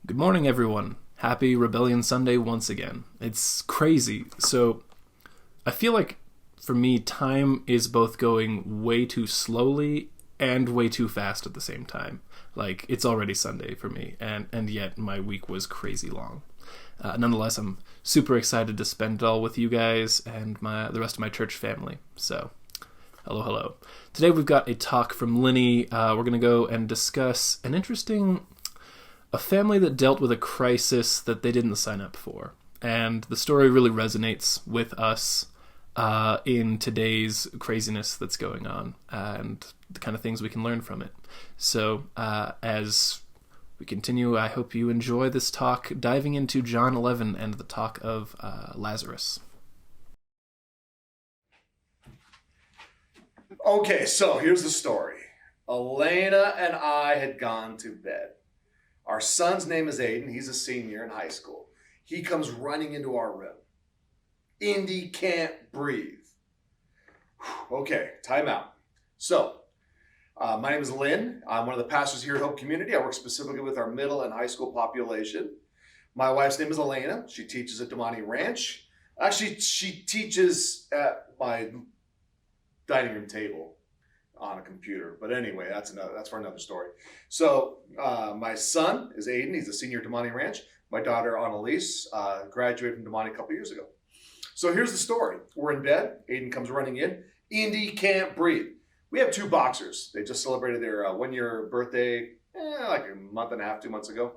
Good morning, everyone. Happy Rebellion Sunday once again. It's crazy. So, I feel like for me, time is both going way too slowly and way too fast at the same time. Like, it's already Sunday for me, and yet my week was crazy long. Nonetheless, I'm super excited to spend it all with you guys and the rest of my church family. So, hello, hello. Today we've got a talk from Linny. We're going to go and discuss a family that dealt with a crisis that they didn't sign up for. And the story really resonates with us in today's craziness that's going on and the kind of things we can learn from it. So as we continue, I hope you enjoy this talk diving into John 11 and the talk of Lazarus. Okay, so here's the story. Elena and I had gone to bed. Our son's name is Aiden. He's a senior in high school. He comes running into our room. Indy can't breathe. Okay, time out. So, my name is Lynn. I'm one of the pastors here at Hope Community. I work specifically with our middle and high school population. My wife's name is Elena. She teaches at Damani Ranch. Actually, she teaches at my dining room table on a computer. But anyway, that's for another story. So my son is Aiden. He's a senior at Damani Ranch. My daughter, Annalise, graduated from Damani a couple years ago. So here's the story. We're in bed. Aiden comes running in. Indy can't breathe. We have two boxers. They just celebrated their 1-year birthday like a month and a half, 2 months ago.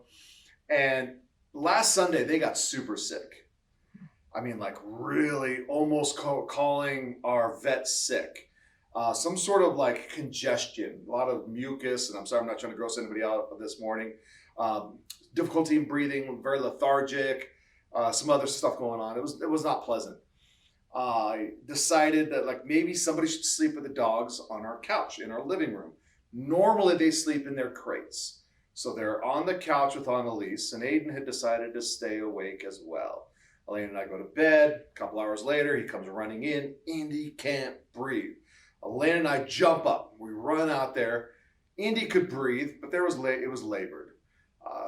And last Sunday, they got super sick. I mean, like really almost calling our vet sick. Some sort of like congestion, a lot of mucus, and I'm sorry, I'm not trying to gross anybody out this morning. Difficulty in breathing, very lethargic, some other stuff going on. It was not pleasant. I decided that like maybe somebody should sleep with the dogs on our couch in our living room. Normally they sleep in their crates. So they're on the couch with Annalise, and Aiden had decided to stay awake as well. Elaine and I go to bed. A couple hours later, he comes running in. Indy can't breathe. Elaine and I jump up. We run out there. Indy could breathe, but it was labored.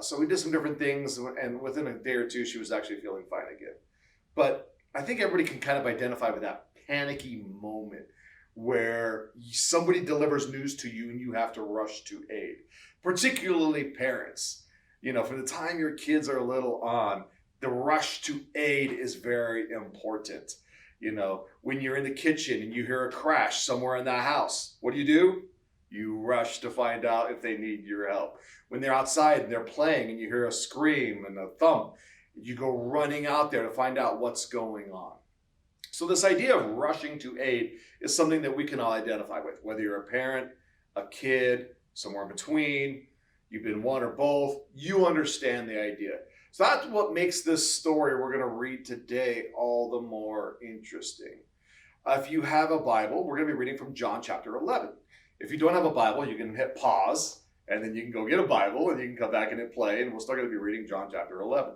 So we did some different things, and within a day or two, she was actually feeling fine again. But I think everybody can kind of identify with that panicky moment where somebody delivers news to you and you have to rush to aid, particularly parents. You know, from the time your kids are little on, the rush to aid is very important. You know, when you're in the kitchen and you hear a crash somewhere in the house, what do? You rush to find out if they need your help. When they're outside and they're playing and you hear a scream and a thump, you go running out there to find out what's going on. So this idea of rushing to aid is something that we can all identify with, whether you're a parent, a kid, somewhere in between, you've been one or both, you understand the idea. So that's what makes this story we're going to read today all the more interesting. If you have a Bible, we're going to be reading from John chapter 11. If you don't have a Bible, you can hit pause, and then you can go get a Bible, and you can come back and hit play, and we're still going to be reading John chapter 11.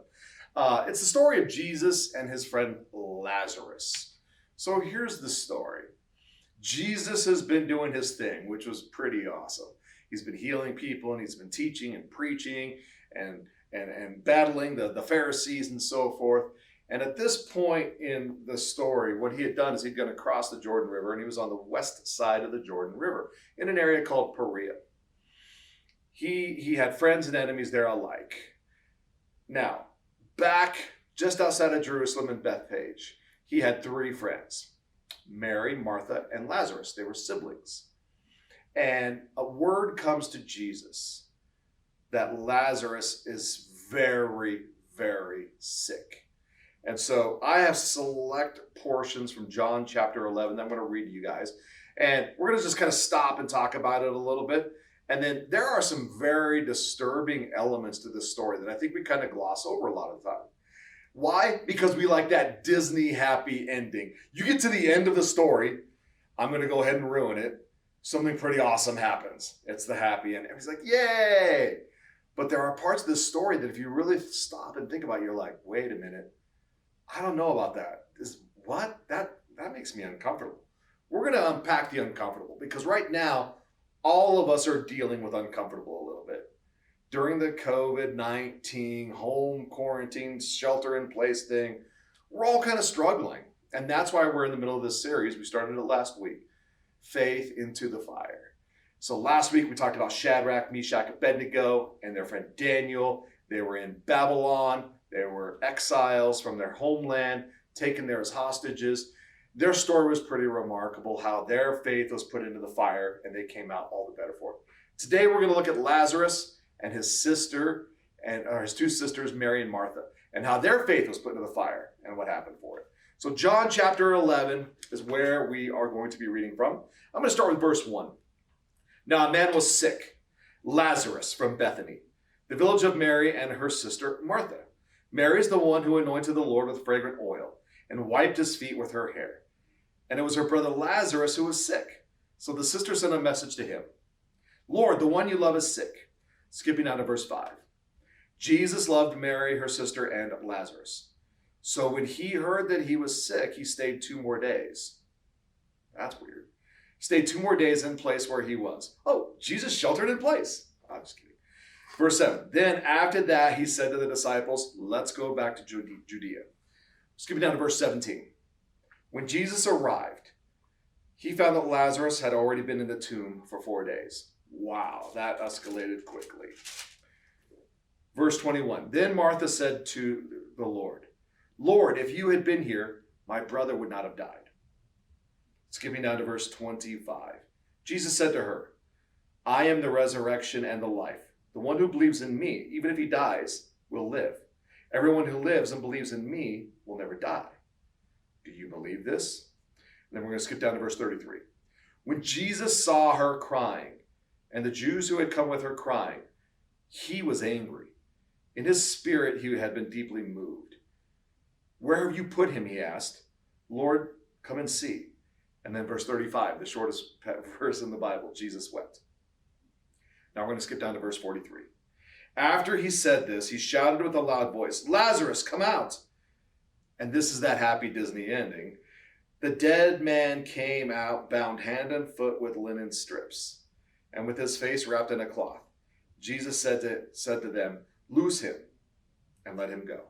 It's the story of Jesus and his friend Lazarus. So here's the story. Jesus has been doing his thing, which was pretty awesome. He's been healing people, and he's been teaching and preaching and battling the Pharisees and so forth. And at this point in the story, what he had done is he'd gone across the Jordan River, and he was on the west side of the Jordan River in an area called Perea. He had friends and enemies there alike. Now, back just outside of Jerusalem in Bethpage, he had 3 friends, Mary, Martha, and Lazarus. They were siblings. And a word comes to Jesus that Lazarus is very, very sick. And so I have select portions from John chapter 11 that I'm going to read to you guys. And we're going to just kind of stop and talk about it a little bit. And then there are some very disturbing elements to this story that I think we kind of gloss over a lot of the time. Why? Because we like that Disney happy ending. You get to the end of the story, I'm going to go ahead and ruin it. Something pretty awesome happens. It's the happy end. Everybody's like, yay! But there are parts of this story that if you really stop and think about it, you're like, wait a minute. I don't know about that. That makes me uncomfortable. We're going to unpack the uncomfortable because right now, all of us are dealing with uncomfortable a little bit. during the COVID-19 home quarantine, shelter in place thing, we're all kind of struggling. And that's why we're in the middle of this series. We started it last week, Faith into the Fire. So last week we talked about Shadrach, Meshach, Abednego, and their friend Daniel. They were in Babylon. They were exiles from their homeland, taken there as hostages. Their story was pretty remarkable, how their faith was put into the fire and they came out all the better for it. Today we're going to look at Lazarus and his sister, or his two sisters, Mary and Martha, and how their faith was put into the fire and what happened for it. So John chapter 11 is where we are going to be reading from. I'm going to start with verse 1. Now a man was sick, Lazarus from Bethany, the village of Mary and her sister Martha. Mary is the one who anointed the Lord with fragrant oil and wiped his feet with her hair. And it was her brother Lazarus who was sick. So the sister sent a message to him. Lord, the one you love is sick. Skipping down to verse 5. Jesus loved Mary, her sister, and Lazarus. So when he heard that he was sick, he stayed 2 more days. That's weird. He stayed 2 more days in place where he was. Oh, Jesus sheltered in place. I'm just kidding. Verse 7. Then after that, he said to the disciples, let's go back to Judea. Skipping down to verse 17. When Jesus arrived, he found that Lazarus had already been in the tomb for 4 days. Wow, that escalated quickly. Verse 21. Then Martha said to the Lord, Lord, if you had been here, my brother would not have died. Skipping down to verse 25. Jesus said to her, I am the resurrection and the life. The one who believes in me, even if he dies, will live. Everyone who lives and believes in me will never die. Do you believe this? And then we're going to skip down to verse 33. When Jesus saw her crying, and the Jews who had come with her crying, he was angry. In his spirit he had been deeply moved. Where have you put him, he asked. Lord, come and see. And then verse 35, the shortest verse in the Bible, Jesus wept. Now we're going to skip down to verse 43. After he said this, he shouted with a loud voice, Lazarus, come out. And this is that happy Disney ending. The dead man came out, bound hand and foot with linen strips, and with his face wrapped in a cloth. Jesus said to them, loose him and let him go.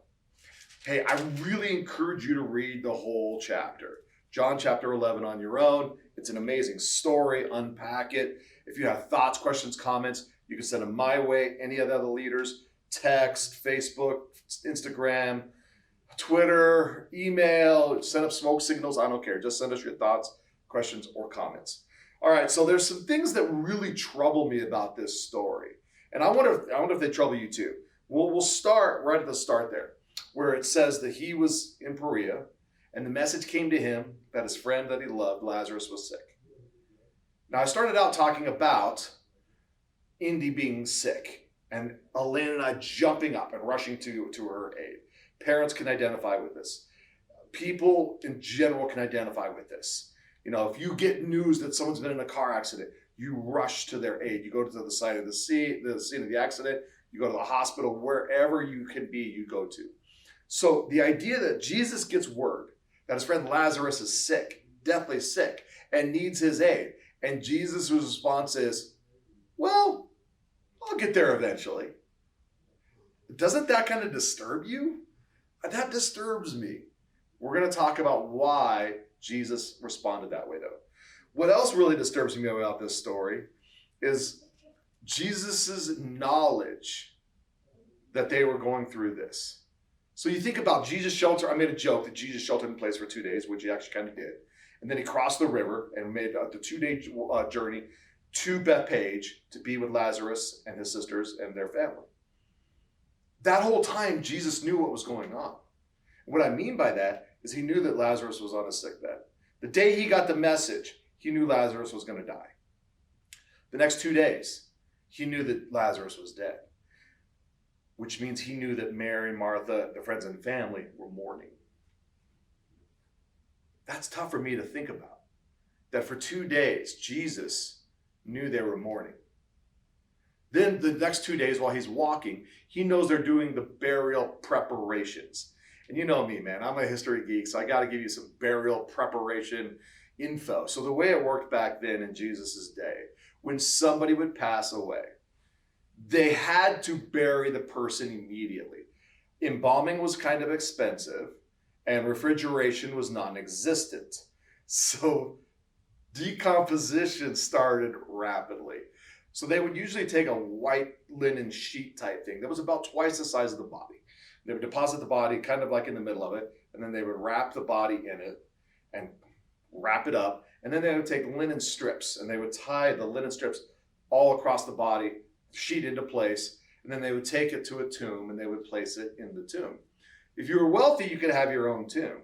Hey, I really encourage you to read the whole chapter. John chapter 11 on your own. It's an amazing story. Unpack it. If you have thoughts, questions, comments, you can send them my way. Any of the other leaders, text, Facebook, Instagram, Twitter, email, send up smoke signals. I don't care. Just send us your thoughts, questions, or comments. All right, so there's some things that really trouble me about this story. And I wonder if they trouble you too. We'll start right at the start there, where it says that he was in Perea, and the message came to him that his friend that he loved, Lazarus, was sick. Now, I started out talking about Indy being sick, and Elena and I jumping up and rushing to her aid. Parents can identify with this. People in general can identify with this. You know, if you get news that someone's been in a car accident, you rush to their aid. You go to the site of the scene of the accident. You go to the hospital, wherever you can be, you go to. So the idea that Jesus gets word that his friend Lazarus is sick, deathly sick, and needs his aid. And Jesus' response is, well, I'll get there eventually. Doesn't that kind of disturb you? That disturbs me. We're going to talk about why Jesus responded that way, though. What else really disturbs me about this story is Jesus' knowledge that they were going through this. So you think about Jesus shelter. I made a joke that Jesus sheltered in place for 2 days, which he actually kind of did. And then he crossed the river and made the 2-day journey to Bethpage to be with Lazarus and his sisters and their family. That whole time, Jesus knew what was going on. And what I mean by that is he knew that Lazarus was on a sick bed. The day he got the message, he knew Lazarus was going to die. The next 2 days, he knew that Lazarus was dead, which means he knew that Mary, Martha, the friends and family were mourning. That's tough for me to think about. That for 2 days, Jesus knew they were mourning. Then the next 2 days while he's walking, he knows they're doing the burial preparations. And you know me, man, I'm a history geek, so I got to give you some burial preparation info. So the way it worked back then in Jesus' day, when somebody would pass away, they had to bury the person immediately. Embalming was kind of expensive, and refrigeration was non-existent. So decomposition started rapidly. So they would usually take a white linen sheet type thing that was about twice the size of the body. They would deposit the body kind of like in the middle of it, and then they would wrap the body in it and wrap it up. And then they would take linen strips and they would tie the linen strips all across the body, sheet into place, and then they would take it to a tomb and they would place it in the tomb. If you were wealthy, you could have your own tomb.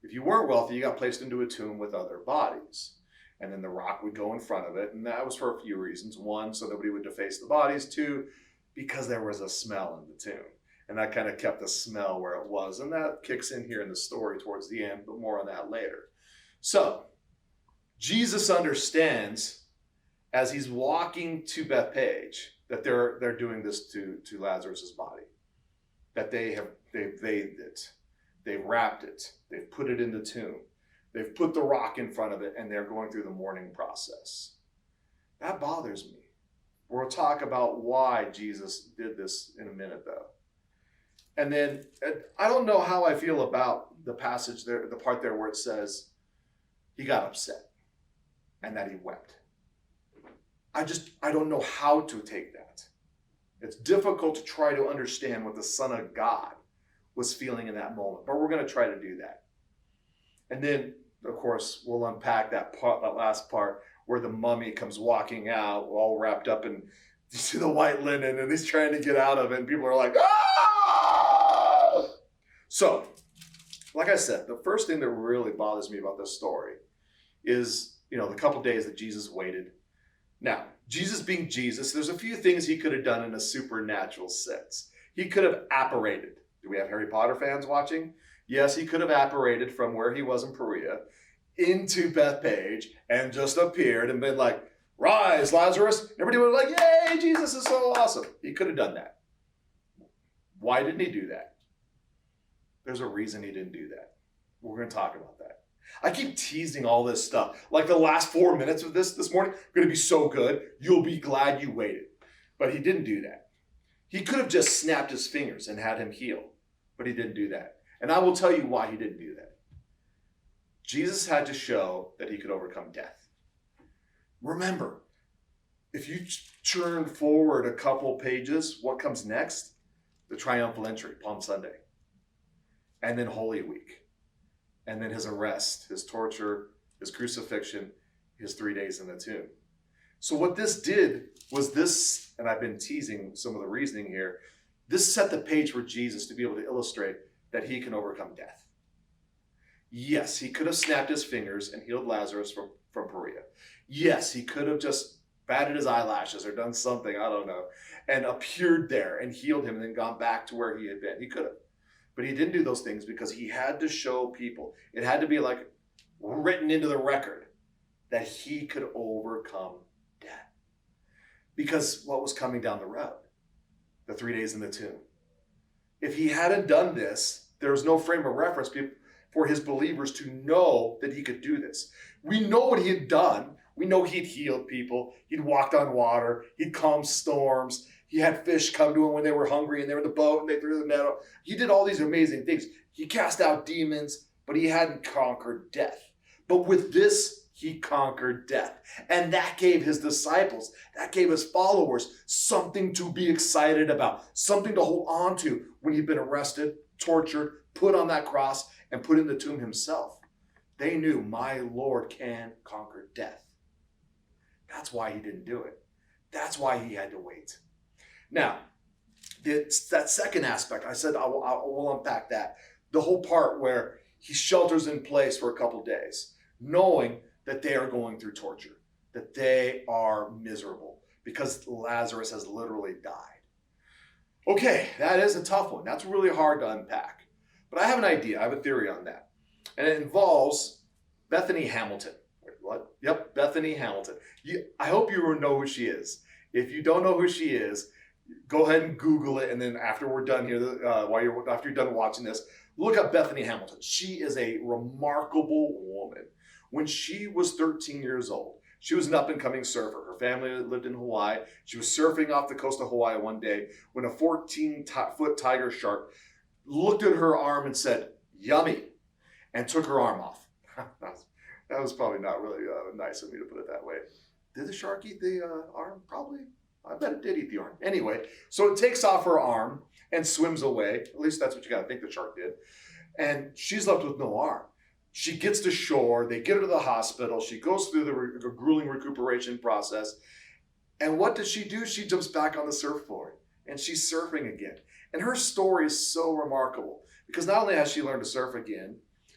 If you weren't wealthy, you got placed into a tomb with other bodies. And then the rock would go in front of it. And that was for a few reasons. One, so nobody would deface the bodies. Two, because there was a smell in the tomb. And that kind of kept the smell where it was. And that kicks in here in the story towards the end, but more on that later. So, Jesus understands as he's walking to Bethpage that they're doing this to Lazarus's body. That they've bathed it. They've wrapped it. They've put it in the tomb. They've put the rock in front of it, and they're going through the mourning process. That bothers me. We'll talk about why Jesus did this in a minute, though. And then, I don't know how I feel about the passage there, the part there where it says he got upset and that he wept. I don't know how to take that. It's difficult to try to understand what the Son of God was feeling in that moment, but we're going to try to do that. And then, of course, we'll unpack that last part where the mummy comes walking out, all wrapped up in the white linen, and he's trying to get out of it, and people are like, ah! So, like I said, the first thing that really bothers me about this story is, the couple days that Jesus waited. Now, Jesus being Jesus, there's a few things he could have done in a supernatural sense. He could have apparated. Do we have Harry Potter fans watching? Yes, he could have apparated from where he was in Perea into Bethpage and just appeared and been like, rise, Lazarus. Everybody would have been like, yay, Jesus is so awesome. He could have done that. Why didn't he do that? There's a reason he didn't do that. We're going to talk about that. I keep teasing all this stuff. Like the last 4 minutes of this morning are going to be so good, you'll be glad you waited. But he didn't do that. He could have just snapped his fingers and had him heal, but he didn't do that. And I will tell you why he didn't do that. Jesus had to show that he could overcome death. Remember, if you turn forward a couple pages, what comes next? The triumphal entry, Palm Sunday. And then Holy Week. And then his arrest, his torture, his crucifixion, his 3 days in the tomb. So what this did was this, and I've been teasing some of the reasoning here, this set the page for Jesus to be able to illustrate that he can overcome death. Yes, he could have snapped his fingers and healed Lazarus from Perea. Yes, he could have just batted his eyelashes or done something, I don't know, and appeared there and healed him and then gone back to where he had been. He could have. But he didn't do those things because he had to show people, it had to be like written into the record that he could overcome death. Because what was coming down the road? The 3 days in the tomb. If he hadn't done this, there was no frame of reference for his believers to know that he could do this. We know what he had done. We know he'd healed people. He'd walked on water. He'd calmed storms. He had fish come to him when they were hungry and they were in the boat and they threw the net out. He did all these amazing things. He cast out demons, but he hadn't conquered death. But with this, he conquered death. And that gave his disciples, that gave his followers something to be excited about, something to hold on to when he'd been arrested, tortured, put on that cross, and put in the tomb himself. They knew my Lord can conquer death. That's why he didn't do it. That's why he had to wait. Now, that second aspect, I said I will unpack that. The whole part where he shelters in place for a couple days, knowing that they are going through torture, that they are miserable because Lazarus has literally died. Okay, that is a tough one. That's really hard to unpack. But I have an idea. I have a theory on that. And it involves Bethany Hamilton. Wait, what? Yep, Bethany Hamilton. I hope you know who she is. If you don't know who she is, go ahead and Google it, and then after we're done here, after you're done watching this, look up Bethany Hamilton. She is a remarkable woman. When she was 13 years old, She was an up-and-coming surfer. Her family lived in Hawaii. She was surfing off the coast of Hawaii one day when a 14-foot tiger shark looked at her arm and said, "Yummy," and took her arm off. That was probably not really nice of me to put it that way. Did the shark eat the arm? Probably. I bet it did eat the arm. Anyway, so it takes off her arm and swims away. At least that's what you got to think the shark did. And she's left with no arm. She gets to shore. They get her to the hospital. She goes through the grueling recuperation process. And what does she do? She jumps back on the surfboard and she's surfing again. And her story is so remarkable because not only has she learned to surf again,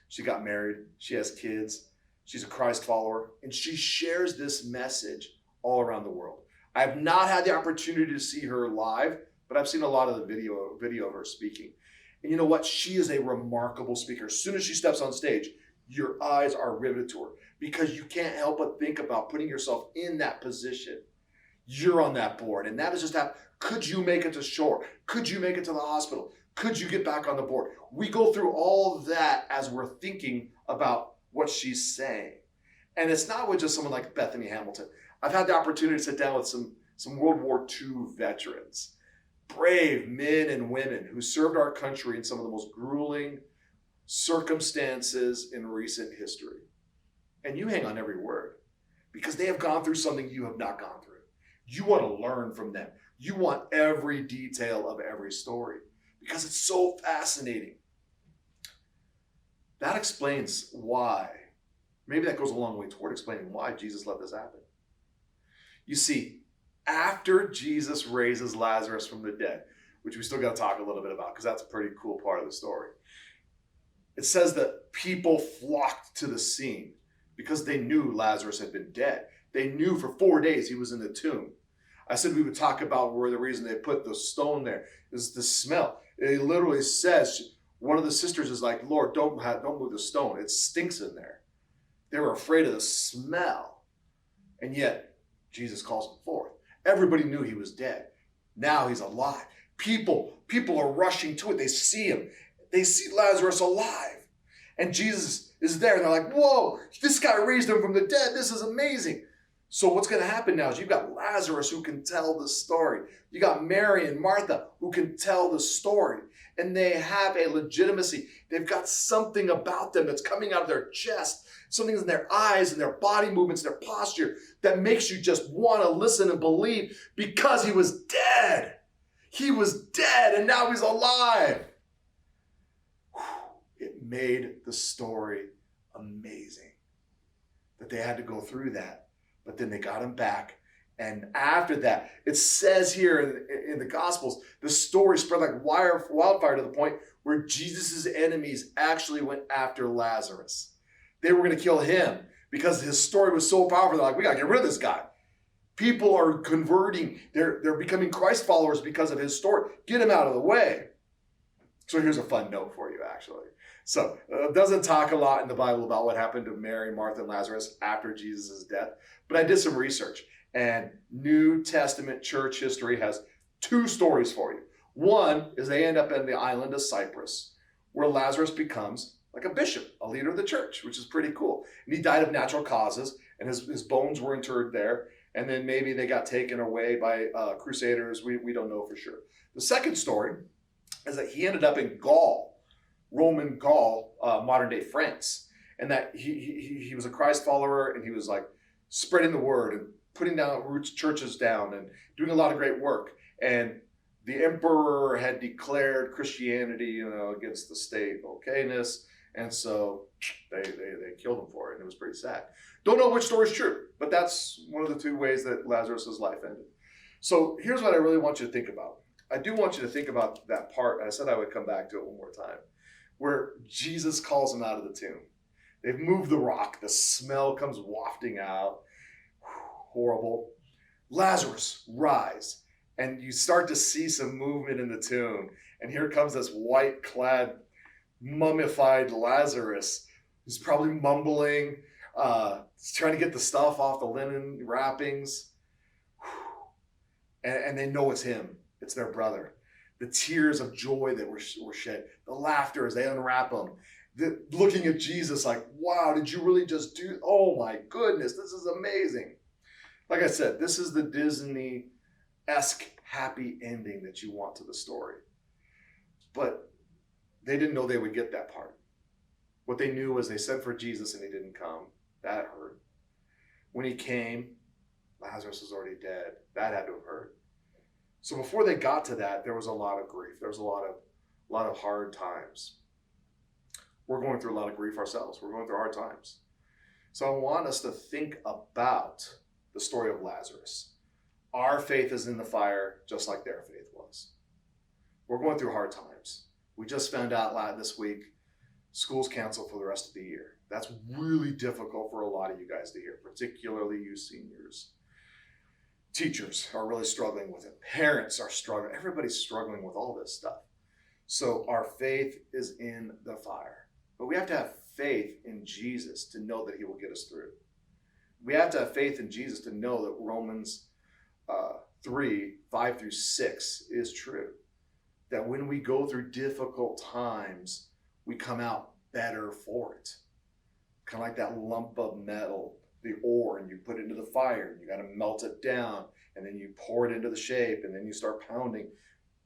she got married, she has kids, she's a Christ follower, and she shares this message all around the world. I have not had the opportunity to see her live, but I've seen a lot of the video of her speaking. And you know what? She is a remarkable speaker. As soon as she steps on stage, your eyes are riveted to her because you can't help but think about putting yourself in that position. You're on that board, and that is just how, could you make it to shore? Could you make it to the hospital? Could you get back on the board? We go through all of that as we're thinking about what she's saying. And it's not with just someone like Bethany Hamilton. I've had the opportunity to sit down with some World War II veterans, brave men and women who served our country in some of the most grueling circumstances in recent history. And you hang on every word because they have gone through something you have not gone through. You want to learn from them. You want every detail of every story because it's so fascinating. That explains why. Maybe that goes a long way toward explaining why Jesus let this happen. You see, after Jesus raises Lazarus from the dead, which we still got to talk a little bit about because that's a pretty cool part of the story, it says that people flocked to the scene because they knew Lazarus had been dead. They knew for 4 days he was in the tomb. I said we would talk about where the reason they put the stone there is the smell. It literally says, one of the sisters is like, "Lord, don't move the stone. It stinks in there." They were afraid of the smell. And yet, Jesus calls him forth. Everybody knew he was dead. Now he's alive. People are rushing to it. They see him. They see Lazarus alive. And Jesus is there. And they're like, "Whoa, this guy raised him from the dead. This is amazing." So what's going to happen now is you've got Lazarus who can tell the story. You got Mary and Martha who can tell the story. And they have a legitimacy. They've got something about them that's coming out of their chest, something in their eyes and their body movements, their posture that makes you just want to listen and believe because he was dead. He was dead and now he's alive. It made the story amazing that they had to go through that. But then they got him back. And after that, it says here in the Gospels, the story spread like wildfire to the point where Jesus' enemies actually went after Lazarus. They were going to kill him because his story was so powerful. They're like, "We got to get rid of this guy." People are converting. They're becoming Christ followers because of his story. Get him out of the way. So here's a fun note for you, actually. So it doesn't talk a lot in the Bible about what happened to Mary, Martha, and Lazarus after Jesus' death. But I did some research, and New Testament church history has 2 stories for you. One is they end up in the island of Cyprus, where Lazarus becomes like a bishop, a leader of the church, which is pretty cool. And he died of natural causes, and his bones were interred there. And then maybe they got taken away by crusaders. We don't know for sure. The second story is that he ended up in Gaul, Roman Gaul, modern day France, and that he was a Christ follower, and he was like spreading the word and putting down roots, churches down, and doing a lot of great work. And the emperor had declared Christianity, against the state okayness, and so they killed him for it, and it was pretty sad. Don't know which story is true, but that's one of the 2 ways that Lazarus' life ended. So here's what I really want you to think about. I do want you to think about that part. I said I would come back to it one more time, where Jesus calls him out of the tomb. They've moved the rock. The smell comes wafting out. Horrible. Lazarus, rise. And you start to see some movement in the tomb. And here comes this white-clad, mummified Lazarus, who's probably mumbling. He's trying to get the stuff off the linen wrappings. And they know it's him. It's their brother. The tears of joy that were shed. The laughter as they unwrap him. Looking at Jesus like, "Wow, did you really just do? Oh my goodness, this is amazing." Like I said, this is the Disney-esque happy ending that you want to the story. But they didn't know they would get that part. What they knew was they sent for Jesus and he didn't come. That hurt. When he came, Lazarus was already dead. That had to have hurt. So before they got to that, there was a lot of grief. There was a lot of hard times. We're going through a lot of grief ourselves. We're going through hard times. So I want us to think about the story of Lazarus. Our faith is in the fire just like their faith was. We're going through hard times. We just found out this week, school's canceled for the rest of the year. That's really difficult for a lot of you guys to hear, particularly you seniors. Teachers are really struggling with it. Parents are struggling. Everybody's struggling with all this stuff. So our faith is in the fire. But we have to have faith in Jesus to know that he will get us through. We have to have faith in Jesus to know that Romans 3, 5 through 6 is true. That when we go through difficult times, we come out better for it. Kind of like that lump of metal, the ore, and you put it into the fire, and you got to melt it down, and then you pour it into the shape, and then you start pounding.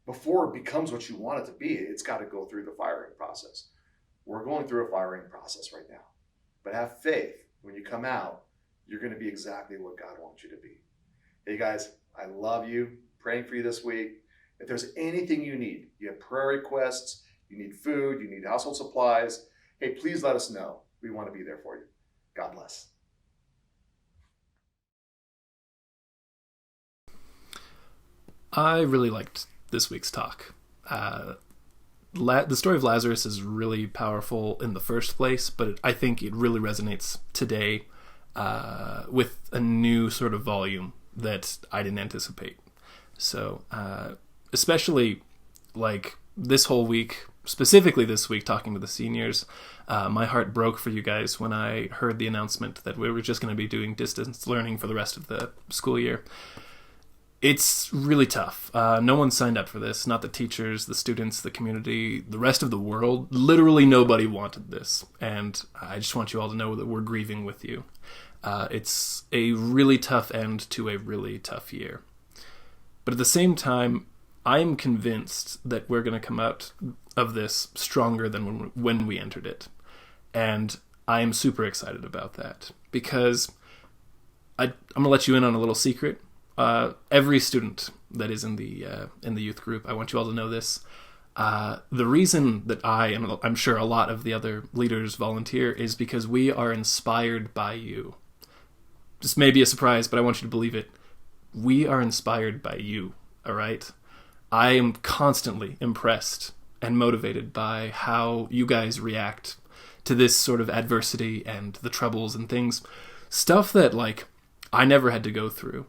Before it becomes what you want it to be, it's got to go through the firing process. We're going through a firing process right now. But have faith. When you come out, you're going to be exactly what God wants you to be. Hey guys, I love you. Praying for you this week. If there's anything you need, you have prayer requests, you need food, you need household supplies, hey, please let us know. We want to be there for you. God bless. I really liked this week's talk. The story of Lazarus is really powerful in the first place, but I think it really resonates today with a new sort of volume that I didn't anticipate. So, especially like this whole week, specifically this week, talking to the seniors, my heart broke for you guys when I heard the announcement that we were just going to be doing distance learning for the rest of the school year. It's really tough. No one signed up for this. Not the teachers, the students, the community, the rest of the world. Literally nobody wanted this. And I just want you all to know that we're grieving with you. It's a really tough end to a really tough year. But at the same time, I'm convinced that we're going to come out of this stronger than when we entered it. And I am super excited about that. Because I'm going to let you in on a little secret. Every student that is in the youth group, I want you all to know this. The reason that I, and I'm sure a lot of the other leaders volunteer, is because we are inspired by you. This may be a surprise, but I want you to believe it. We are inspired by you, all right? I am constantly impressed and motivated by how you guys react to this sort of adversity and the troubles and things. Stuff that, like, I never had to go through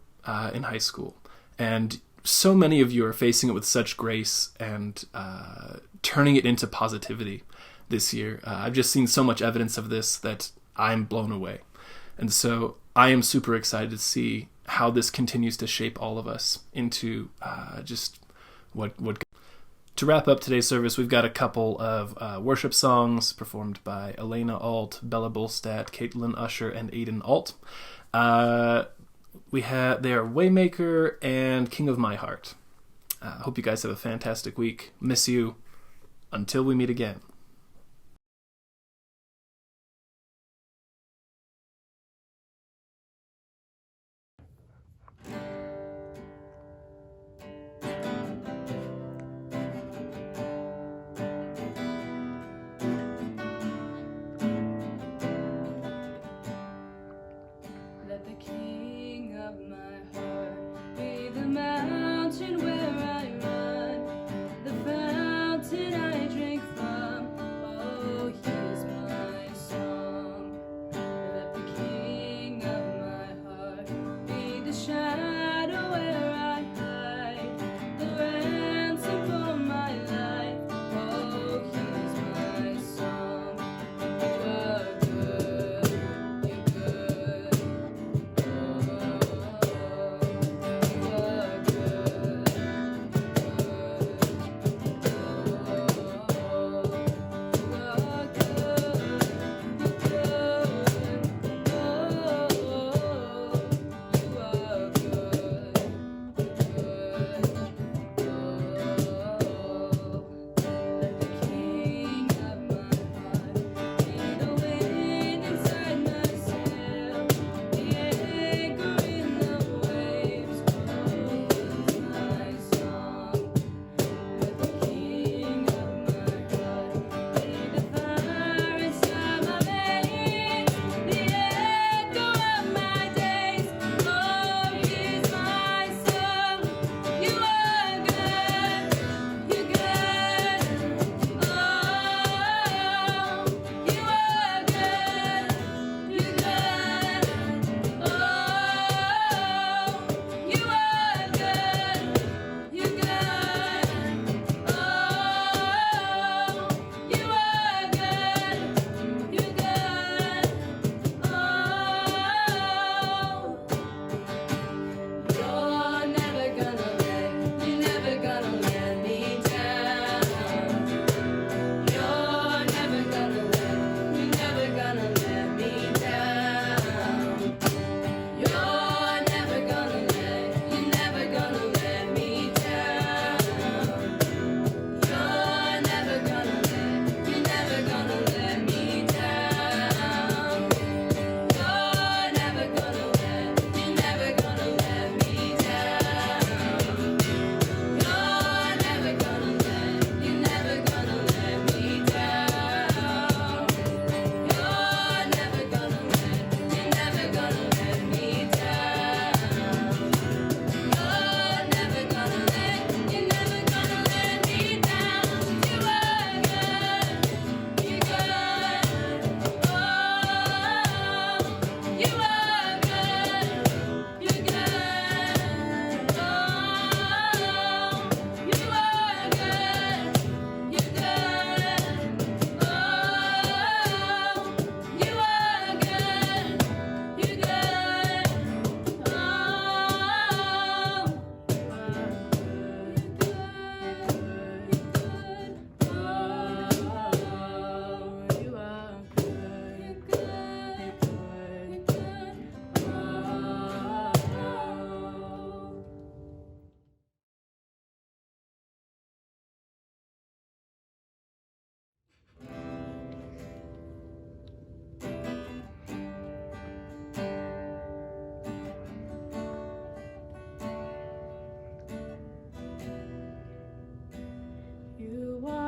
in high school. And so many of you are facing it with such grace and turning it into positivity this year. I've just seen so much evidence of this that I'm blown away. And so I am super excited to see how this continues to shape all of us into just what. To wrap up today's service, we've got a couple of worship songs performed by Elena Alt, Bella Bolstad, Caitlin Usher, and Aiden Alt. They are Waymaker and King of My Heart. Hope you guys have a fantastic week. Miss you. Until we meet again. Let the King of my heart be the mountain where I run, the fountain I drink from.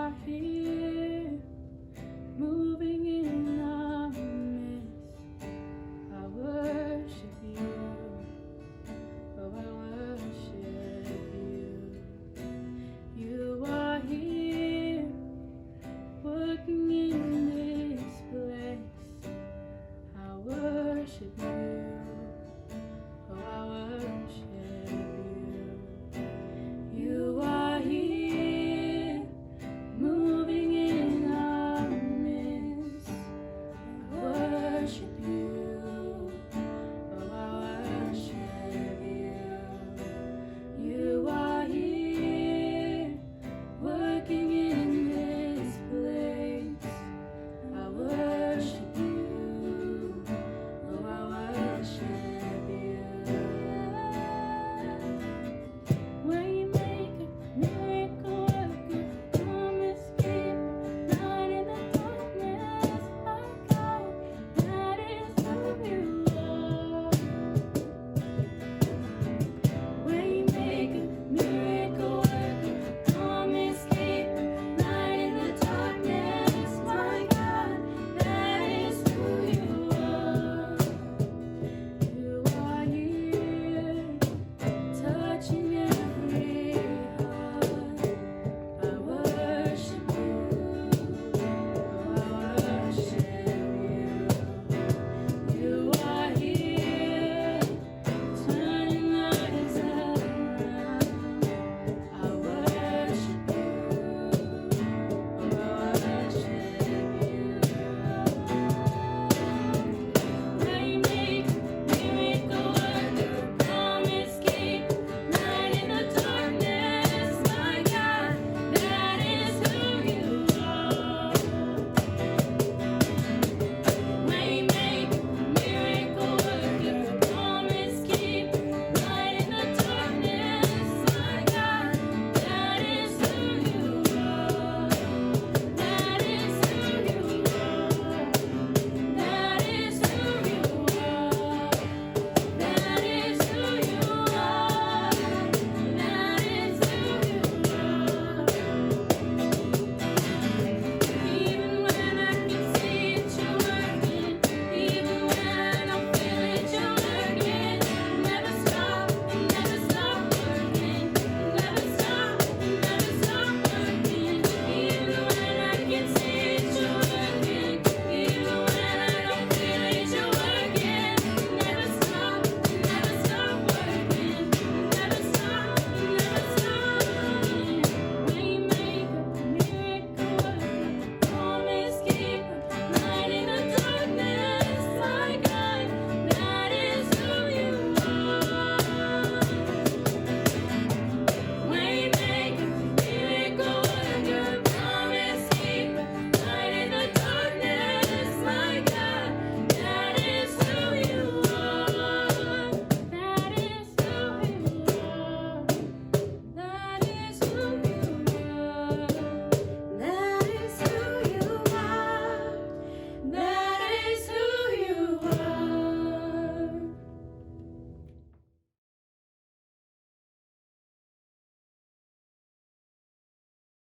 my feet.